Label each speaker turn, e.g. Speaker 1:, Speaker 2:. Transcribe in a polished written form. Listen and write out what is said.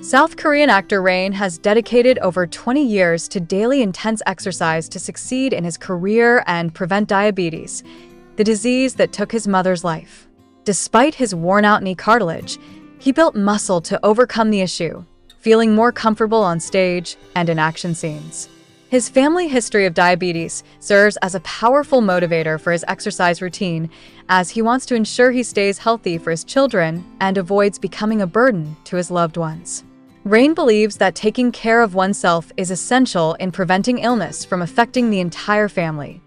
Speaker 1: South Korean actor Rain has dedicated over 20 years to daily intense exercise to succeed in his career and prevent diabetes, the disease that took his mother's life. Despite his worn-out knee cartilage, he built muscle to overcome the issue, feeling more comfortable on stage and in action scenes. His family history of diabetes serves as a powerful motivator for his exercise routine, as he wants to ensure he stays healthy for his children and avoids becoming a burden to his loved ones. Rain believes that taking care of oneself is essential in preventing illness from affecting the entire family.